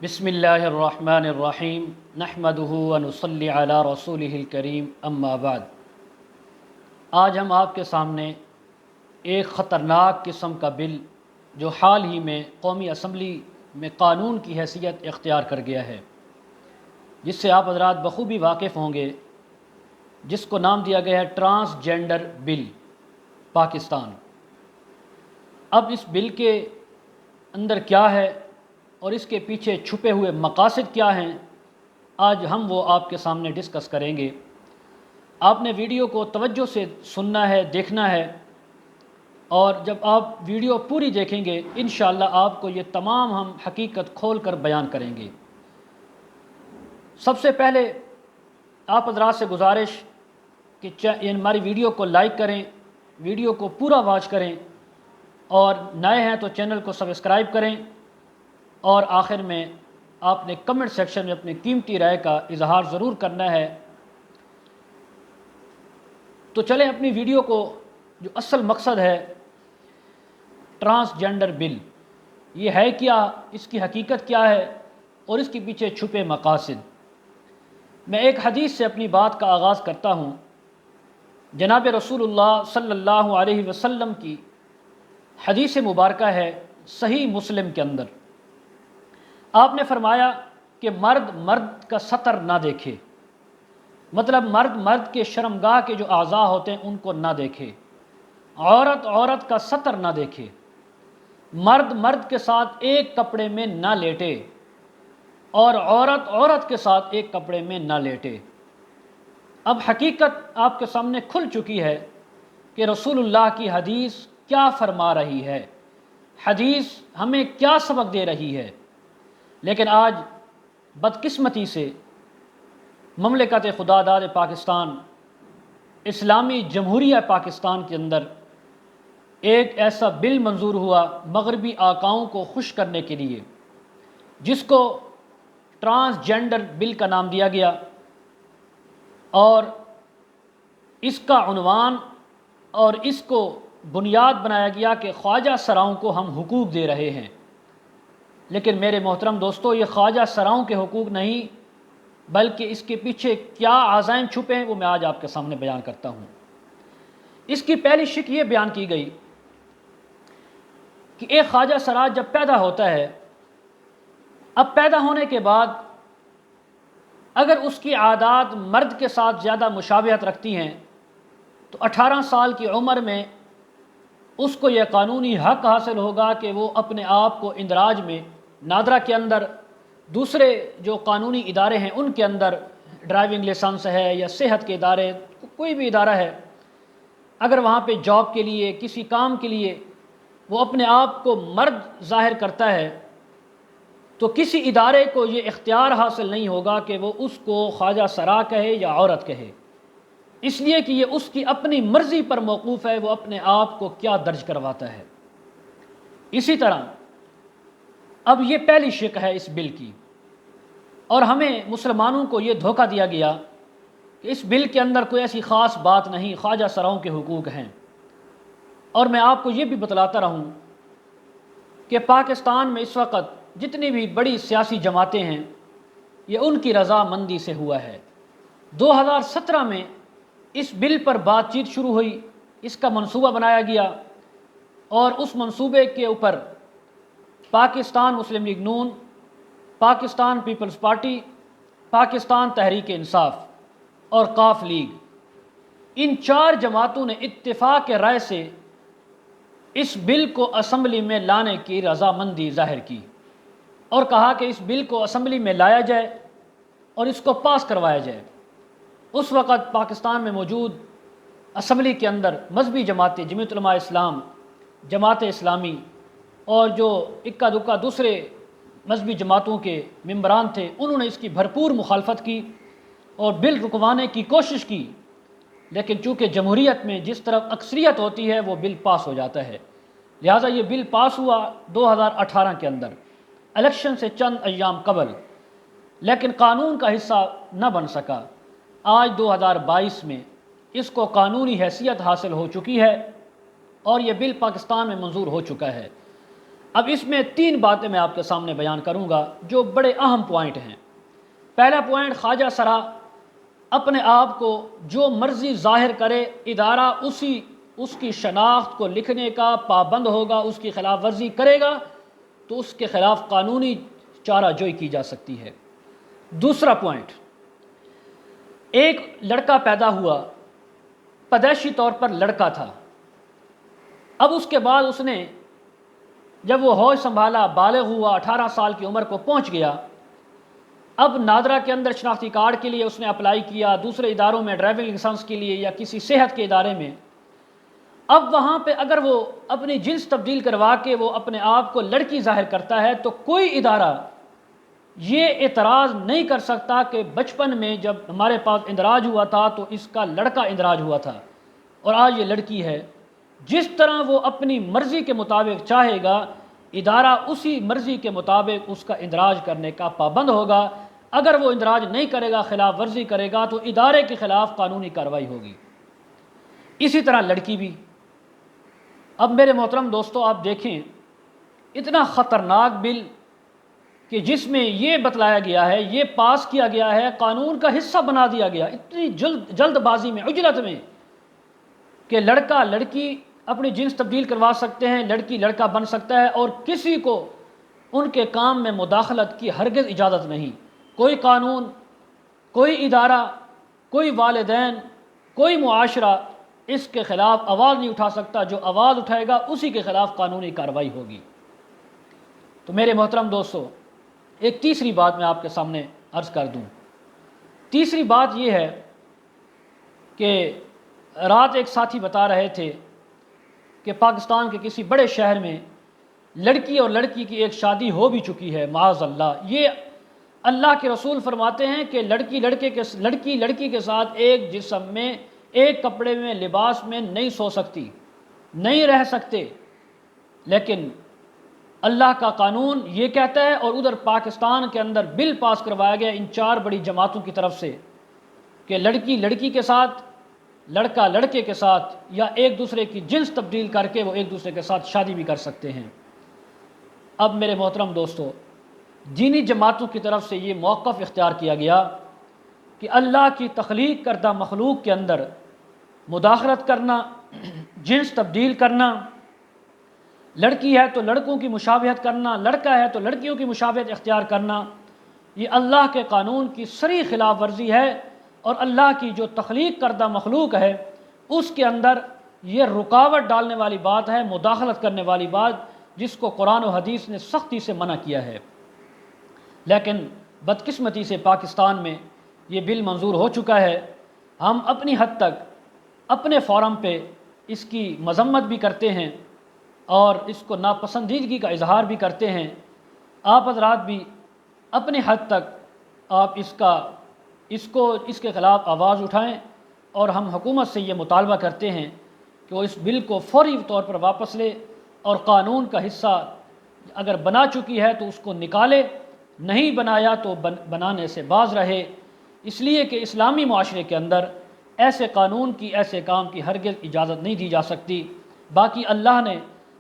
بسم اللہ الرحمن الرحیم نحمدہ ونصلی علی رسولہ الکریم اما بعد۔ آج ہم آپ کے سامنے ایک خطرناک قسم کا بل جو حال ہی میں قومی اسمبلی میں قانون کی حیثیت اختیار کر گیا ہے، جس سے آپ حضرات بخوبی واقف ہوں گے، جس کو نام دیا گیا ہے ٹرانسجینڈر بل پاکستان۔ اب اس بل کے اندر کیا ہے اور اس کے پیچھے چھپے ہوئے مقاصد کیا ہیں، آج ہم وہ آپ کے سامنے ڈسکس کریں گے۔ آپ نے ویڈیو کو توجہ سے سننا ہے، دیکھنا ہے، اور جب آپ ویڈیو پوری دیکھیں گے انشاءاللہ آپ کو یہ تمام ہم حقیقت کھول کر بیان کریں گے۔ سب سے پہلے آپ حضرات سے گزارش کہ ہماری ویڈیو کو لائک کریں، ویڈیو کو پورا واچ کریں، اور نئے ہیں تو چینل کو سبسکرائب کریں، اور آخر میں آپ نے کمنٹ سیکشن میں اپنی قیمتی رائے کا اظہار ضرور کرنا ہے۔ تو چلیں اپنی ویڈیو کو، جو اصل مقصد ہے ٹرانسجینڈر بل، یہ ہے کیا، اس کی حقیقت کیا ہے اور اس کے پیچھے چھپے مقاصد۔ میں ایک حدیث سے اپنی بات کا آغاز کرتا ہوں۔ جناب رسول اللہ صلی اللہ علیہ وسلم کی حدیث مبارکہ ہے صحیح مسلم کے اندر۔ آپ نے فرمایا کہ مرد مرد کا سطر نہ دیکھے، مطلب مرد مرد کے شرمگاہ کے جو اعضاء ہوتے ہیں ان کو نہ دیکھے، عورت عورت کا سطر نہ دیکھے، مرد مرد کے ساتھ ایک کپڑے میں نہ لیٹے، اور عورت عورت کے ساتھ ایک کپڑے میں نہ لیٹے۔ اب حقیقت آپ کے سامنے کھل چکی ہے کہ رسول اللہ کی حدیث کیا فرما رہی ہے، حدیث ہمیں کیا سبق دے رہی ہے۔ لیکن آج بدقسمتی سے مملکت خدا داد پاکستان، اسلامی جمہوریہ پاکستان کے اندر ایک ایسا بل منظور ہوا مغربی آقاؤں کو خوش کرنے کے لیے، جس کو ٹرانسجینڈر بل کا نام دیا گیا، اور اس کا عنوان اور اس کو بنیاد بنایا گیا کہ خواجہ سراؤں کو ہم حقوق دے رہے ہیں۔ لیکن میرے محترم دوستو، یہ خواجہ سراؤں کے حقوق نہیں، بلکہ اس کے پیچھے کیا عزائم چھپے ہیں وہ میں آج آپ کے سامنے بیان کرتا ہوں۔ اس کی پہلی شق یہ بیان کی گئی کہ ایک خواجہ سرا جب پیدا ہوتا ہے، اب پیدا ہونے کے بعد اگر اس کی عادات مرد کے ساتھ زیادہ مشابہت رکھتی ہیں تو 18 سال کی عمر میں اس کو یہ قانونی حق حاصل ہوگا کہ وہ اپنے آپ کو اندراج میں، نادرا کے اندر، دوسرے جو قانونی ادارے ہیں ان کے اندر، ڈرائیونگ لائسنس ہے یا صحت کے ادارے، کوئی بھی ادارہ ہے، اگر وہاں پہ جاب کے لیے، کسی کام کے لیے وہ اپنے آپ کو مرد ظاہر کرتا ہے تو کسی ادارے کو یہ اختیار حاصل نہیں ہوگا کہ وہ اس کو خواجہ سرا کہے یا عورت کہے، اس لیے کہ یہ اس کی اپنی مرضی پر موقوف ہے وہ اپنے آپ کو کیا درج کرواتا ہے۔ اسی طرح اب یہ پہلی شق ہے اس بل کی، اور ہمیں مسلمانوں کو یہ دھوکہ دیا گیا کہ اس بل کے اندر کوئی ایسی خاص بات نہیں، خواجہ سراؤں کے حقوق ہیں۔ اور میں آپ کو یہ بھی بتلاتا رہوں کہ پاکستان میں اس وقت جتنی بھی بڑی سیاسی جماعتیں ہیں یہ ان کی رضامندی سے ہوا ہے۔ 2017 میں اس بل پر بات چیت شروع ہوئی، اس کا منصوبہ بنایا گیا، اور اس منصوبے کے اوپر پاکستان مسلم لیگ نون، پاکستان پیپلز پارٹی، پاکستان تحریک انصاف اور قاف لیگ، ان 4 جماعتوں نے اتفاق رائے سے اس بل کو اسمبلی میں لانے کی رضامندی ظاہر کی، اور کہا کہ اس بل کو اسمبلی میں لایا جائے اور اس کو پاس کروایا جائے۔ اس وقت پاکستان میں موجود اسمبلی کے اندر مذہبی جماعتیں، جمعیت علماء اسلام، جماعت اسلامی، اور جو اکا دکا دوسرے مذہبی جماعتوں کے ممبران تھے، انہوں نے اس کی بھرپور مخالفت کی اور بل رکوانے کی کوشش کی، لیکن چونکہ جمہوریت میں جس طرف اکثریت ہوتی ہے وہ بل پاس ہو جاتا ہے، لہٰذا یہ بل پاس ہوا 2018 کے اندر، الیکشن سے چند ایام قبل، لیکن قانون کا حصہ نہ بن سکا۔ آج 2022 میں اس کو قانونی حیثیت حاصل ہو چکی ہے اور یہ بل پاکستان میں منظور ہو چکا ہے۔ اب اس میں 3 باتیں میں آپ کے سامنے بیان کروں گا جو بڑے اہم پوائنٹ ہیں۔ پہلا پوائنٹ، خواجہ سرا اپنے آپ کو جو مرضی ظاہر کرے، ادارہ اس کی شناخت کو لکھنے کا پابند ہوگا، اس کی خلاف ورزی کرے گا تو اس کے خلاف قانونی چارہ جوئی کی جا سکتی ہے۔ دوسرا پوائنٹ، ایک لڑکا پیدا ہوا، پیدائشی طور پر لڑکا تھا، اب اس کے بعد اس نے جب وہ ہوش سنبھالا، بالغ ہوا، 18 سال کی عمر کو پہنچ گیا، اب نادرا کے اندر شناختی کارڈ کے لیے اس نے اپلائی کیا، دوسرے اداروں میں ڈرائیونگ لائسنس کے لیے یا کسی صحت کے ادارے میں، اب وہاں پہ اگر وہ اپنی جنس تبدیل کروا کے وہ اپنے آپ کو لڑکی ظاہر کرتا ہے تو کوئی ادارہ یہ اعتراض نہیں کر سکتا کہ بچپن میں جب ہمارے پاس اندراج ہوا تھا تو اس کا لڑکا اندراج ہوا تھا اور آج یہ لڑکی ہے۔ جس طرح وہ اپنی مرضی کے مطابق چاہے گا، ادارہ اسی مرضی کے مطابق اس کا اندراج کرنے کا پابند ہوگا۔ اگر وہ اندراج نہیں کرے گا، خلاف ورزی کرے گا تو ادارے کے خلاف قانونی کارروائی ہوگی۔ اسی طرح لڑکی بھی۔ اب میرے محترم دوستو، آپ دیکھیں اتنا خطرناک بل کہ جس میں یہ بتلایا گیا ہے، یہ پاس کیا گیا ہے، قانون کا حصہ بنا دیا گیا اتنی جلد بازی میں، عجلت میں، کہ لڑکا لڑکی اپنی جنس تبدیل کروا سکتے ہیں، لڑکی لڑکا بن سکتا ہے، اور کسی کو ان کے کام میں مداخلت کی ہرگز اجازت نہیں۔ کوئی قانون، کوئی ادارہ، کوئی والدین، کوئی معاشرہ اس کے خلاف آواز نہیں اٹھا سکتا۔ جو آواز اٹھائے گا اسی کے خلاف قانونی کارروائی ہوگی۔ تو میرے محترم دوستو، ایک تیسری بات میں آپ کے سامنے عرض کر دوں۔ تیسری بات یہ ہے کہ رات ایک ساتھی بتا رہے تھے کہ پاکستان کے کسی بڑے شہر میں لڑکی اور لڑکی کی ایک شادی ہو بھی چکی ہے، معاذ اللہ۔ یہ اللہ کے رسول فرماتے ہیں کہ لڑکی لڑکی کے ساتھ ایک جسم میں، ایک کپڑے میں، لباس میں نہیں سو سکتی، نہیں رہ سکتے، لیکن اللہ کا قانون یہ کہتا ہے، اور ادھر پاکستان کے اندر بل پاس کروایا گیا ان 4 بڑی جماعتوں کی طرف سے کہ لڑکی لڑکی کے ساتھ، لڑکا لڑکے کے ساتھ، یا ایک دوسرے کی جنس تبدیل کر کے وہ ایک دوسرے کے ساتھ شادی بھی کر سکتے ہیں۔ اب میرے محترم دوستو، دینی جماعتوں کی طرف سے یہ موقف اختیار کیا گیا کہ اللہ کی تخلیق کردہ مخلوق کے اندر مداخلت کرنا، جنس تبدیل کرنا، لڑکی ہے تو لڑکوں کی مشابہت کرنا، لڑکا ہے تو لڑکیوں کی مشابہت اختیار کرنا، یہ اللہ کے قانون کی صریح خلاف ورزی ہے، اور اللہ کی جو تخلیق کردہ مخلوق ہے اس کے اندر یہ رکاوٹ ڈالنے والی بات ہے، مداخلت کرنے والی بات، جس کو قرآن و حدیث نے سختی سے منع کیا ہے۔ لیکن بدقسمتی سے پاکستان میں یہ بل منظور ہو چکا ہے۔ ہم اپنی حد تک اپنے فورم پہ اس کی مذمت بھی کرتے ہیں اور اس کو ناپسندیدگی کا اظہار بھی کرتے ہیں۔ آپ حضرات بھی اپنی حد تک آپ اس کے خلاف آواز اٹھائیں، اور ہم حکومت سے یہ مطالبہ کرتے ہیں کہ وہ اس بل کو فوری طور پر واپس لے، اور قانون کا حصہ اگر بنا چکی ہے تو اس کو نکالے، نہیں بنایا تو بنانے سے باز رہے، اس لیے کہ اسلامی معاشرے کے اندر ایسے قانون کی، ایسے کام کی ہرگز اجازت نہیں دی جا سکتی۔ باقی اللہ نے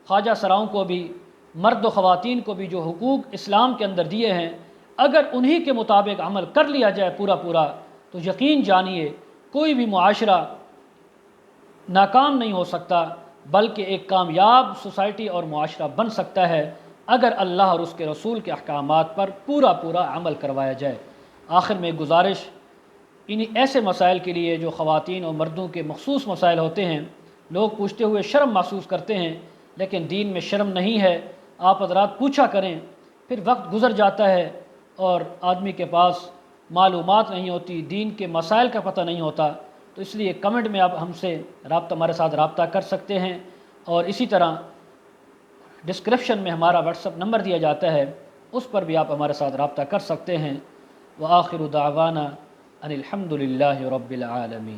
خواجہ سراؤں کو بھی، مرد و خواتین کو بھی جو حقوق اسلام کے اندر دیے ہیں، اگر انہی کے مطابق عمل کر لیا جائے پورا تو یقین جانیے کوئی بھی معاشرہ ناکام نہیں ہو سکتا، بلکہ ایک کامیاب سوسائٹی اور معاشرہ بن سکتا ہے اگر اللہ اور اس کے رسول کے احکامات پر پورا عمل کروایا جائے۔ آخر میں گزارش، انہی ایسے مسائل کے لیے جو خواتین اور مردوں کے مخصوص مسائل ہوتے ہیں، لوگ پوچھتے ہوئے شرم محسوس کرتے ہیں، لیکن دین میں شرم نہیں ہے۔ آپ حضرات پوچھا کریں، پھر وقت گزر جاتا ہے اور آدمی کے پاس معلومات نہیں ہوتی، دین کے مسائل کا پتہ نہیں ہوتا، تو اس لیے کمنٹ میں آپ ہمارے ساتھ رابطہ کر سکتے ہیں، اور اسی طرح ڈسکرپشن میں ہمارا واٹس ایپ نمبر دیا جاتا ہے، اس پر بھی آپ ہمارے ساتھ رابطہ کر سکتے ہیں۔ وآخر دعوانا ان الحمد للہ رب العالمین۔